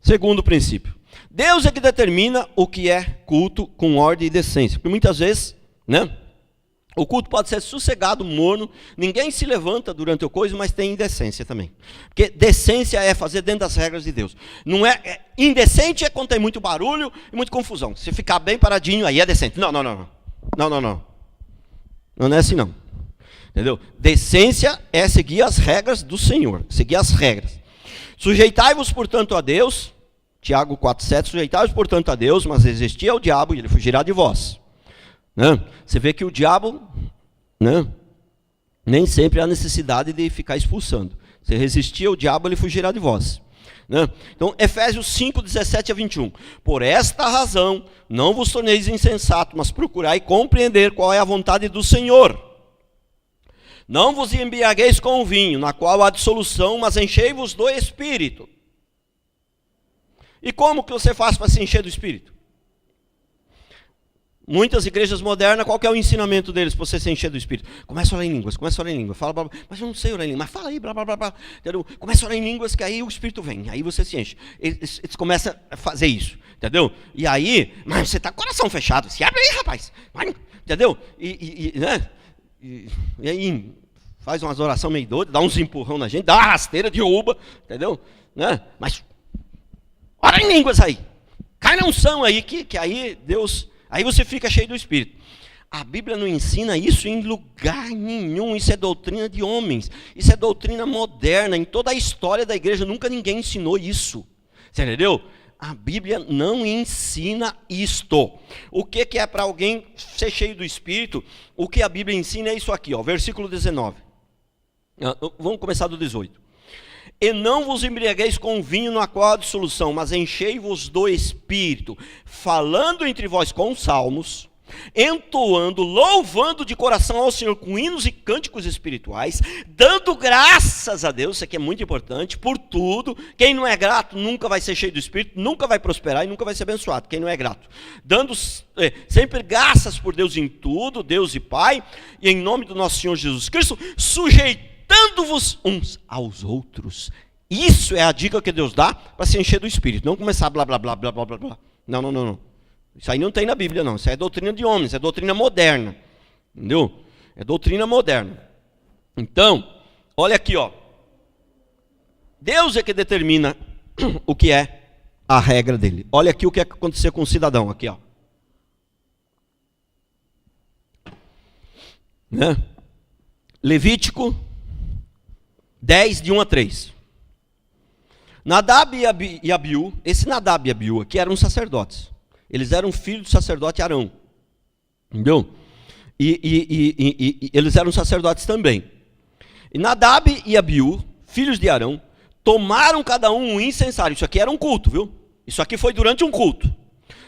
Segundo princípio. Deus é que determina o que é culto com ordem e decência. Porque muitas vezes, né? O culto pode ser sossegado, morno, ninguém se levanta durante o coisa, mas tem indecência também. Porque decência é fazer dentro das regras de Deus. Não indecente é quando tem muito barulho e muita confusão. Se ficar bem paradinho, aí é decente. Não. Não é assim não. Entendeu? Decência é seguir as regras do Senhor, seguir as regras. Sujeitai-vos, portanto, a Deus, Tiago 4,7, sujeitai-vos, portanto, a Deus, mas resistir ao diabo e ele fugirá de vós. Né? Você vê que o diabo, né, nem sempre há necessidade de ficar expulsando. Se resistir ao diabo, ele fugirá de vós. Né? Então, Efésios 5, 17 a 21. Por esta razão, não vos torneis insensatos, mas procurai compreender qual é a vontade do Senhor. Não vos embriagueis com o vinho, na qual há dissolução, mas enchei-vos do Espírito. E como que você faz para se encher do Espírito? Muitas igrejas modernas, qual que é o ensinamento deles para você se encher do Espírito? Começa a orar em línguas, fala, blá, blá, mas eu não sei orar em línguas, mas fala aí, blá, blá, blá, blá. Entendeu? Começa a orar em línguas que aí o Espírito vem, aí você se enche. Eles começam a fazer isso, entendeu? E aí, mas você está com o coração fechado, se abre aí, rapaz, entendeu? Né? E aí faz umas orações meio doidas, dá uns empurrão na gente, dá uma rasteira de uba, entendeu? Né? Mas ora em línguas aí, cai na unção aí, que aí Deus... Aí você fica cheio do Espírito. A Bíblia não ensina isso em lugar nenhum. Isso é doutrina de homens. Isso é doutrina moderna. Em toda a história da igreja, nunca ninguém ensinou isso. Você entendeu? A Bíblia não ensina isto. O que é para alguém ser cheio do Espírito? O que a Bíblia ensina é isso aqui, ó, versículo 19. Vamos começar do 18. E não vos embriagueis com vinho na qual há dissolução, mas enchei-vos do Espírito, falando entre vós com salmos, entoando, louvando de coração ao Senhor com hinos e cânticos espirituais, dando graças a Deus, isso aqui é muito importante, por tudo. Quem não é grato nunca vai ser cheio do Espírito, nunca vai prosperar e nunca vai ser abençoado, quem não é grato. Dando sempre graças por Deus em tudo, Deus e Pai, e em nome do nosso Senhor Jesus Cristo, sujeitando-vos uns aos outros. Isso é a dica que Deus dá para se encher do Espírito. Não começar blá, blá, blá, blá, blá, blá, blá. Não. Isso aí não tem na Bíblia, não. Isso aí é doutrina de homens, é doutrina moderna. Entendeu? É doutrina moderna. Então, olha aqui, ó. Deus é que determina o que é a regra dele. Olha aqui o que aconteceu com o cidadão, aqui, ó. Né? Levítico 10, de 1 a 3. Nadab e Abiú, esse Nadab e Abiú aqui eram sacerdotes. Eles eram filhos do sacerdote Arão. Entendeu? E eles eram sacerdotes também. E Nadab e Abiú, filhos de Arão, tomaram cada um incensário. Isso aqui era um culto, viu? Isso aqui foi durante um culto.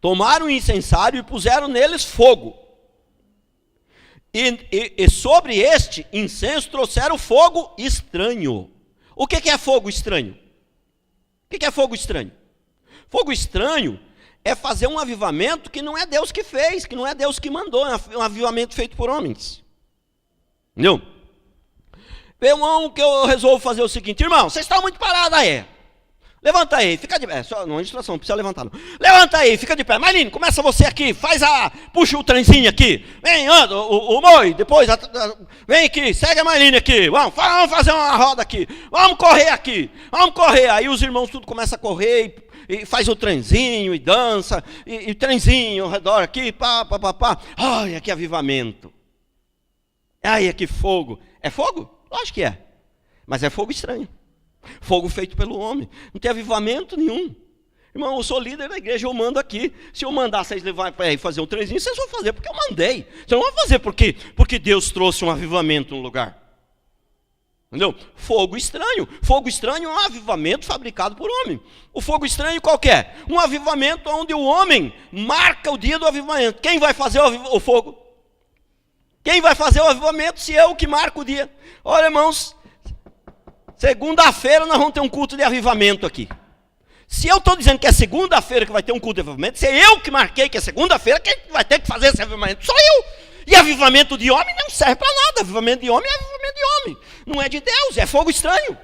Tomaram um incensário e puseram neles fogo. E sobre este incenso trouxeram fogo estranho. O que é fogo estranho? O que é fogo estranho? Fogo estranho é fazer um avivamento que não é Deus que fez, que não é Deus que mandou, é um avivamento feito por homens. Entendeu? Irmão, que eu resolvo fazer o seguinte, irmão, vocês estão muito parados aí. Levanta aí, fica de pé. Só não é instrução, não precisa levantar não. Levanta aí, fica de pé. Marlene, começa você aqui, puxa o trenzinho aqui. Vem, anda, o Moi, depois, vem aqui, segue a Marlene aqui. Vamos fazer uma roda aqui. Vamos correr aqui. Vamos correr. Aí os irmãos tudo começam a correr e faz o trenzinho e dança. E trenzinho ao redor aqui, pá. Olha que avivamento. Olha que fogo. É fogo? Lógico que é. Mas é fogo estranho. Fogo feito pelo homem. Não tem avivamento nenhum. Irmão, eu sou líder da igreja, eu mando aqui. Se eu mandar vocês levar para aí fazer um trenzinho, vocês vão fazer porque eu mandei. Vocês não vão fazer porque Deus trouxe um avivamento no lugar. Entendeu? Fogo estranho. Fogo estranho é um avivamento fabricado por homem. O fogo estranho qual que é? Um avivamento onde o homem marca o dia do avivamento. Quem vai fazer o fogo? Quem vai fazer o avivamento se eu que marco o dia? Olha, irmãos, segunda-feira nós vamos ter um culto de avivamento aqui. Se eu estou dizendo que é segunda-feira que vai ter um culto de avivamento, se é eu que marquei que é segunda-feira, quem vai ter que fazer esse avivamento? Sou eu. E avivamento de homem não serve para nada. Avivamento de homem é avivamento de homem. Não é de Deus, é fogo estranho.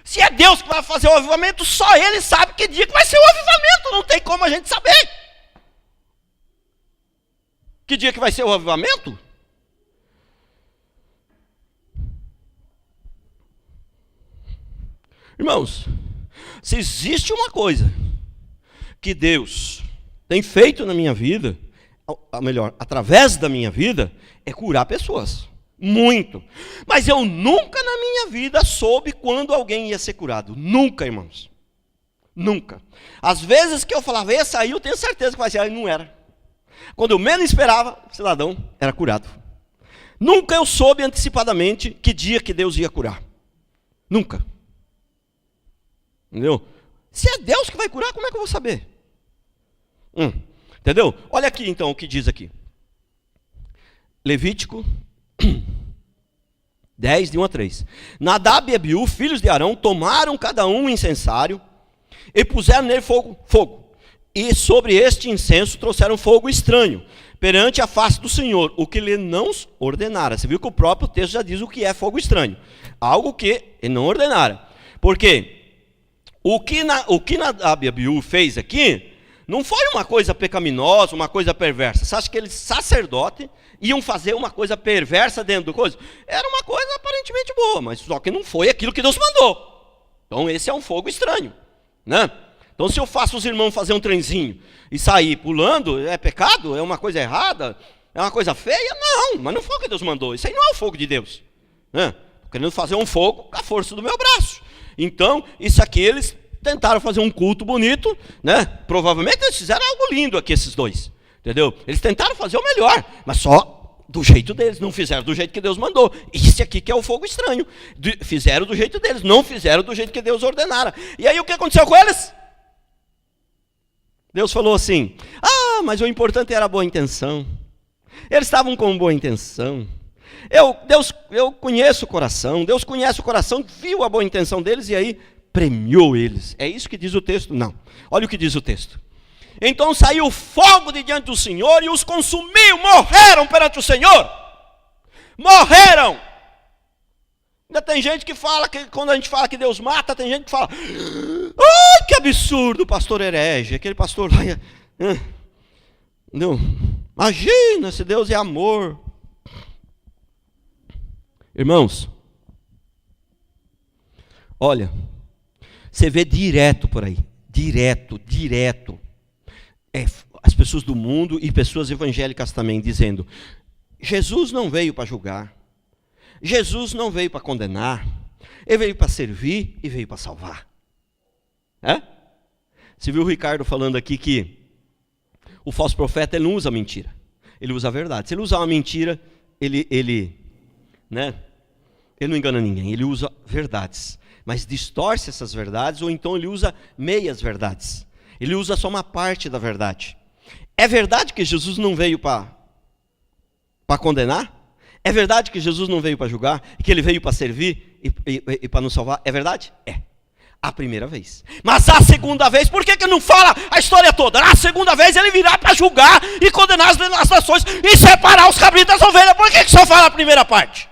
Se é Deus que vai fazer o avivamento, só Ele sabe que dia que vai ser o avivamento. Não tem como a gente saber. Que dia que vai ser o avivamento? Irmãos, se existe uma coisa que Deus tem feito na minha vida, ou melhor, através da minha vida, é curar pessoas. Muito. Mas eu nunca na minha vida soube quando alguém ia ser curado. Nunca, irmãos. Nunca. Às vezes que eu falava, esse aí eu tenho certeza que vai ser, aí não era. Quando eu menos esperava, o cidadão era curado. Nunca eu soube antecipadamente que dia que Deus ia curar. Nunca. Entendeu? Se é Deus que vai curar, como é que eu vou saber? Entendeu? Olha aqui então o que diz aqui. Levítico 10, de 1 a 3. Nadab e Abiú, filhos de Arão, tomaram cada um incensário e puseram nele fogo. E sobre este incenso trouxeram fogo estranho, perante a face do Senhor, o que lhe não ordenara. Você viu que o próprio texto já diz o que é fogo estranho. Algo que ele não ordenara. Porque o que Nadab e Abiú fez aqui, não foi uma coisa pecaminosa, uma coisa perversa. Você acha que eles, sacerdote, iam fazer uma coisa perversa dentro do coisa? Era uma coisa aparentemente boa, mas só que não foi aquilo que Deus mandou. Então esse é um fogo estranho, né? Então se eu faço os irmãos fazer um trenzinho e sair pulando, é pecado? É uma coisa errada? É uma coisa feia? Não, mas não foi o que Deus mandou. Isso aí não é o fogo de Deus, né? Estou querendo fazer um fogo com a força do meu braço. Então, isso aqui eles tentaram fazer um culto bonito, né? Provavelmente eles fizeram algo lindo aqui, esses dois, entendeu? Eles tentaram fazer o melhor, mas só do jeito deles, não fizeram do jeito que Deus mandou. Esse aqui que é o fogo estranho. Fizeram do jeito deles, não fizeram do jeito que Deus ordenara. E aí o que aconteceu com eles? Deus falou assim, mas o importante era a boa intenção. Eles estavam com boa intenção. Eu conheço o coração, Deus conhece o coração, viu a boa intenção deles e aí premiou eles. É isso que diz o texto? Não. Olha o que diz o texto. Então saiu fogo de diante do Senhor e os consumiu, morreram perante o Senhor. Morreram. Ainda tem gente que fala, que quando a gente fala que Deus mata, tem gente que fala, ai, que absurdo, pastor herege, aquele pastor lá, não, imagina se Deus é amor. Irmãos, olha, você vê direto por aí, direto, as pessoas do mundo e pessoas evangélicas também dizendo, Jesus não veio para julgar, Jesus não veio para condenar, Ele veio para servir e veio para salvar. Você viu o Ricardo falando aqui que o falso profeta ele não usa mentira, ele usa a verdade. Se ele usar uma mentira, ele não engana ninguém, ele usa verdades, mas distorce essas verdades, ou então ele usa meias verdades, ele usa só uma parte da verdade. É verdade que Jesus não veio para condenar? É verdade que Jesus não veio para julgar, e que ele veio para servir e para nos salvar? É verdade? É. A primeira vez. Mas a segunda vez, por que não fala a história toda? A segunda vez ele virá para julgar e condenar as nações e separar os cabritos das ovelhas. Por que só fala a primeira parte?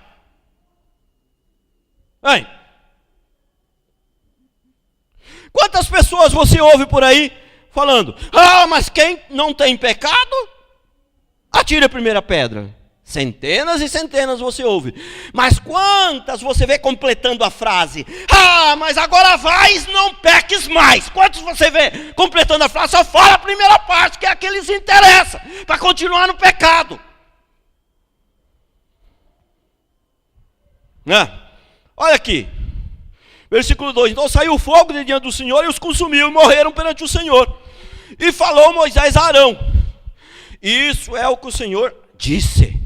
Hein? Quantas pessoas você ouve por aí falando, mas quem não tem pecado, atire a primeira pedra. Centenas e centenas você ouve. Mas quantas você vê completando a frase? Mas agora vais, não peques mais. Quantos você vê completando a frase? Só fala a primeira parte, que é a que lhes interessa, para continuar no pecado. Olha aqui, versículo 2. Então saiu o fogo de diante do Senhor e os consumiu e morreram perante o Senhor. E falou Moisés a Arão, isso é o que o Senhor disse.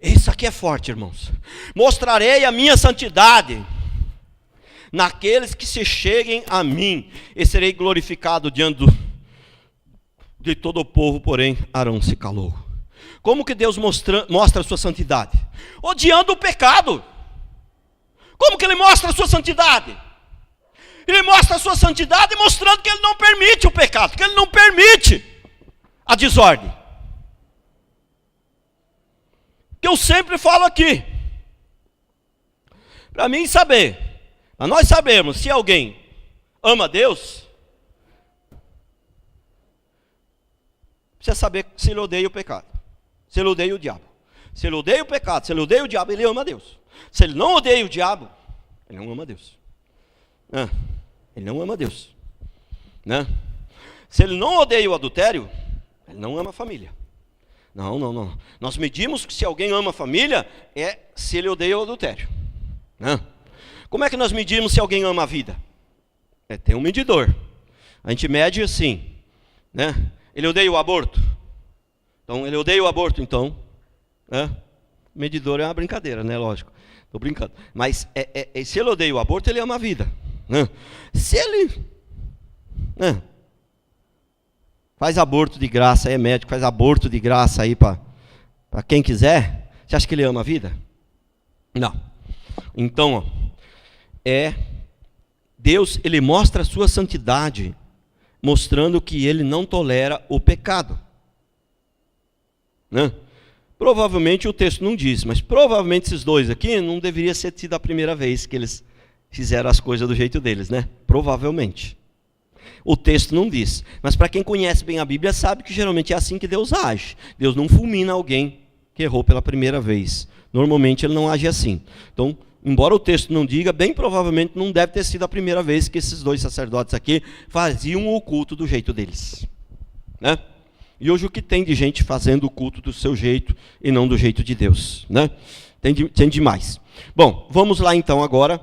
Isso aqui é forte, irmãos. Mostrarei a minha santidade naqueles que se cheguem a mim, e serei glorificado diante de todo o povo. Porém Arão se calou. Como que Deus mostra a sua santidade? Odiando o pecado. Como que ele mostra a sua santidade? Ele mostra a sua santidade mostrando que ele não permite o pecado, que ele não permite a desordem. Que eu sempre falo aqui, para mim saber, Mas nós sabemos, se alguém ama Deus, precisa saber se ele odeia o pecado, se ele odeia o diabo. Se ele odeia o pecado, se ele odeia o diabo, ele ama Deus. Se ele não odeia o diabo, ele não ama Deus. Ele não ama Deus. Se ele não odeia o adultério, ele não ama a família. Não. Nós medimos que se alguém ama a família, é se ele odeia o adultério. Como é que nós medimos se alguém ama a vida? Tem um medidor. A gente mede assim, Ele odeia o aborto. Então, ele odeia o aborto, então. Medidor é uma brincadeira, lógico. Estou brincando. Mas se ele odeia o aborto, ele ama a vida. Se ele faz aborto de graça, é médico, faz aborto de graça aí para quem quiser, você acha que ele ama a vida? Não. Então, Deus, ele mostra a sua santidade, mostrando que ele não tolera o pecado. Provavelmente o texto não diz, mas provavelmente esses dois aqui não deveria ser sido a primeira vez que eles fizeram as coisas do jeito deles, Provavelmente. O texto não diz, mas para quem conhece bem a Bíblia sabe que geralmente é assim que Deus age. Deus não fulmina alguém que errou pela primeira vez. Normalmente ele não age assim. Então, embora o texto não diga, bem provavelmente não deve ter sido a primeira vez que esses dois sacerdotes aqui faziam o culto do jeito deles. E hoje o que tem de gente fazendo o culto do seu jeito e não do jeito de Deus? Tem demais. Bom, vamos lá então agora